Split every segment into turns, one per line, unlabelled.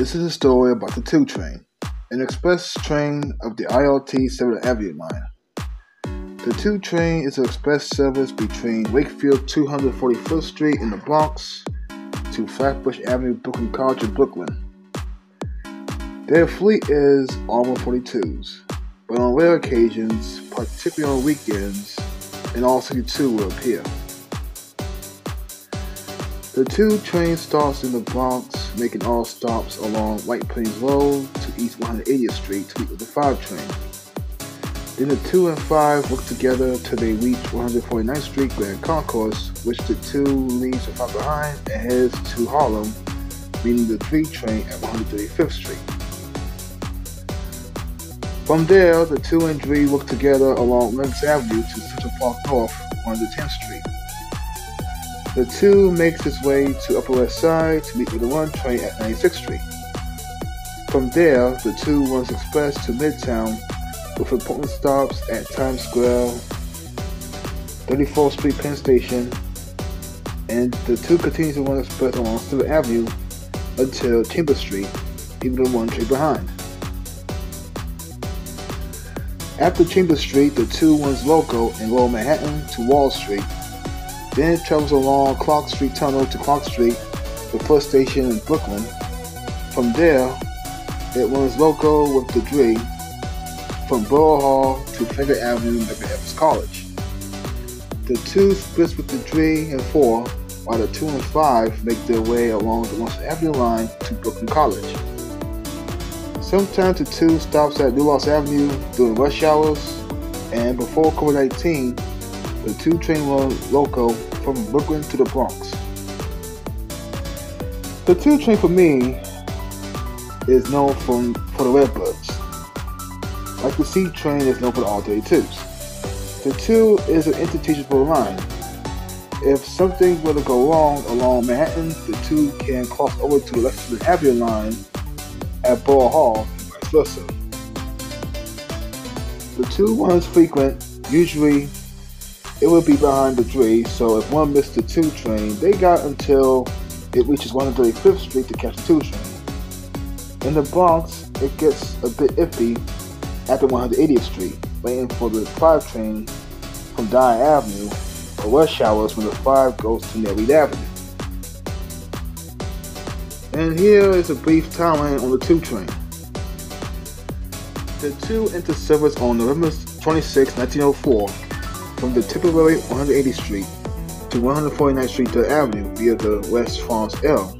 This is a story about the 2 train, an express train of the ILT 7th Avenue line. The 2 train is an express service between Wakefield 241st Street in the Bronx to Flatbush Avenue, Brooklyn College in Brooklyn. Their fleet is R142s, but on rare occasions, particularly on weekends, an R62 will appear. The 2 train starts in the Bronx, making all stops along White Plains Road to East 180th Street to meet with the 5 train. Then the 2 and 5 work together till they reach 149th Street Grand Concourse, which the 2 leaves the 5 behind and heads to Harlem, meeting the 3 train at 135th Street. From there, the 2 and 3 work together along Lenox Avenue to Central Park North, 110th Street. The 2 makes its way to Upper West Side to meet with the 1 train at 96th Street. From there, the 2 runs express to Midtown with important stops at Times Square, 34th Street Penn Station, and the 2 continues to run express along 7th Avenue until Chambers Street, leaving the 1 train behind. After Chambers Street, the 2 runs local in Lower Manhattan to Wall Street. Then it travels along Clark Street Tunnel to Clark Street, the first station in Brooklyn. From there, it runs local with the 3 from Borough Hall to Fender Avenue, Medgar Evers College. The 2 splits with the 3 and 4, while the 2 and 5 make their way along the Washington Avenue line to Brooklyn College. Sometimes the 2 stops at New Lost Avenue during rush hours, and before COVID-19, the 2 train runs local from Brooklyn to the Bronx. The 2 train for me is known for the Redbirds, like the C train is known for the R32s. The 2 is an interchangeable line. If something were to go wrong along Manhattan, the 2 can cross over to the Lexington Avenue line at Borough Hall and vice versa. The 2 runs frequent, usually it will be behind the 3, so if one missed the 2 train, they got until it reaches 135th Street to catch the 2 train. In the Bronx, it gets a bit iffy after 180th Street, waiting for the 5 train from Dyer Avenue for rush hours when the 5 goes to Nereid Avenue. And here is a brief timeline on the 2 train. The 2 entered service on November 26, 1904, from the temporary 180th Street to 149th Street Third Avenue via the West France L.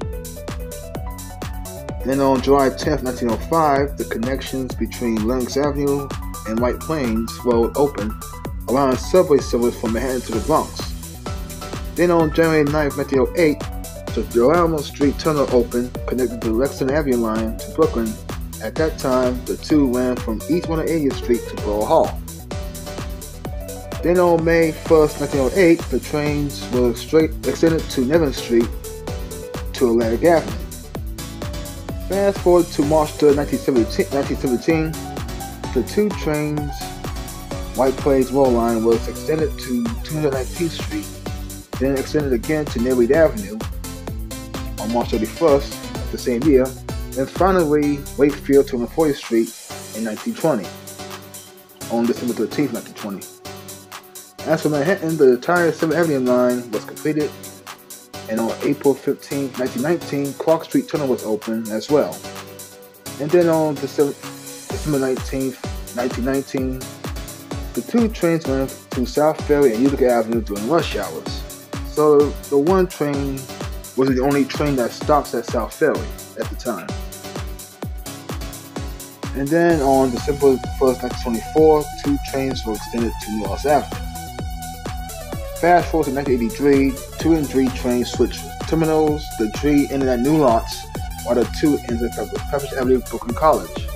Then on July 10, 1905, the connections between Lenox Avenue and White Plains Road opened, allowing subway service from Manhattan to the Bronx. Then on January 9, 1908, the Delano Street Tunnel opened, connecting the Lexington Avenue line to Brooklyn. At that time, the 2 ran from East 180th Street to Borough Hall. Then on May 1st, 1908, the trains were extended to Nevin Street to Atlantic Avenue. Fast forward to March 3rd, 1917, the 2 trains White Plains Road line was extended to 219th Street, then extended again to Nereid Avenue on March 31st of the same year, and finally Wakefield to 140th Street in 1920, on December 13th, 1920. As for Manhattan, the entire 7th Avenue line was completed, and on April 15, 1919, Clark Street Tunnel was opened as well. And then on December 19, 1919, the 2 trains went to South Ferry and Utica Avenue during rush hours. So the 1 train was the only train that stops at South Ferry at the time. And then on December 1st, 1924, 2 trains were extended to New Lost Avenue. Fast forward to 1983, 2 and 3 trains switched terminals. The 3 ended at New Lots, while the 2 ended at Flatbush Avenue, Brooklyn College.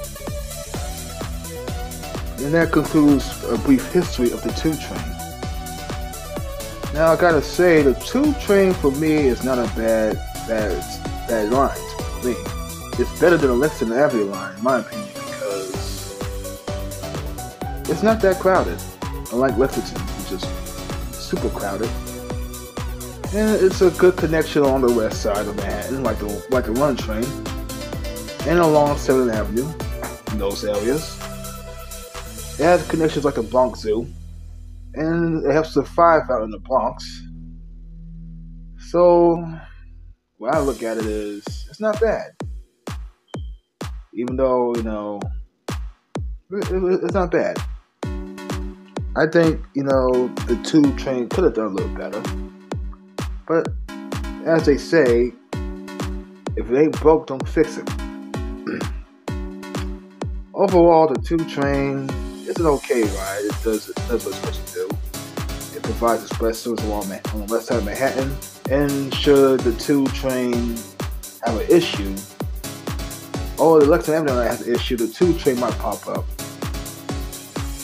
And that concludes a brief history of the 2 train. Now I gotta say, the 2 train for me is not a bad line for me. It's better than the Lexington Avenue line, in my opinion, because it's not that crowded. Unlike Lexington, which is super crowded. And it's a good connection on the west side of Manhattan, like the run train. and along 7th Avenue in those areas. It has connections like the Bronx Zoo, and it helps survive out in the Bronx. So, when I look at it is, it's not bad. Even though, it's not bad. I think, the 2 train could have done a little better. But, as they say, if it ain't broke, don't fix it. Overall, the 2 train is an okay ride. It does what it's supposed to do. It provides express service on the west side of Manhattan. And should the 2 train have an issue, or the Lexington Avenue line has an issue, the 2 train might pop up.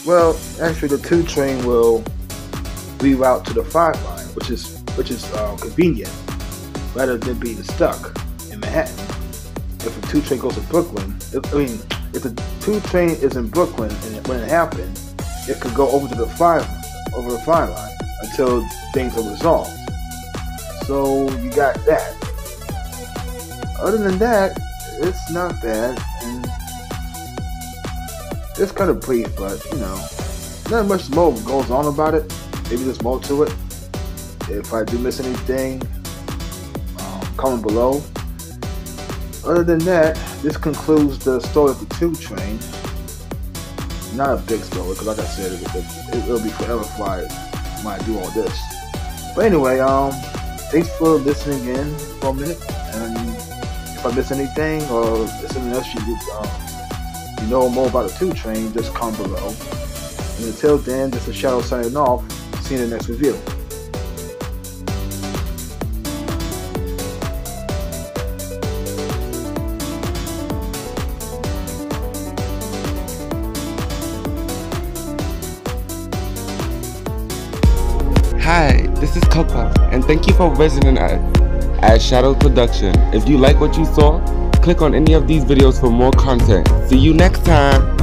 Well, actually, the 2 train will reroute to the 5 line, which is convenient, rather than being stuck in Manhattan. If the 2 train goes to Brooklyn, if the 2 train is in Brooklyn and when it happens, it could go over the 5 line until things are resolved. So you got that. Other than that, it's not bad, and it's kind of brief, but not much more goes on about it. Maybe there's more to it. If I do miss anything, comment below. Other than that, this concludes the story of the 2 train. Not a big story, because like I said, it'll be forever fly when I do all this. But anyway, thanks for listening in for a minute. And if I miss anything or there's something else you know more about the 2 train, just comment below. And until then, this is Shadow signing off. See you in the next review.
Hi, this is Coco, and thank you for visiting us at Shadow Production. If you like what you saw, click on any of these videos for more content. See you next time.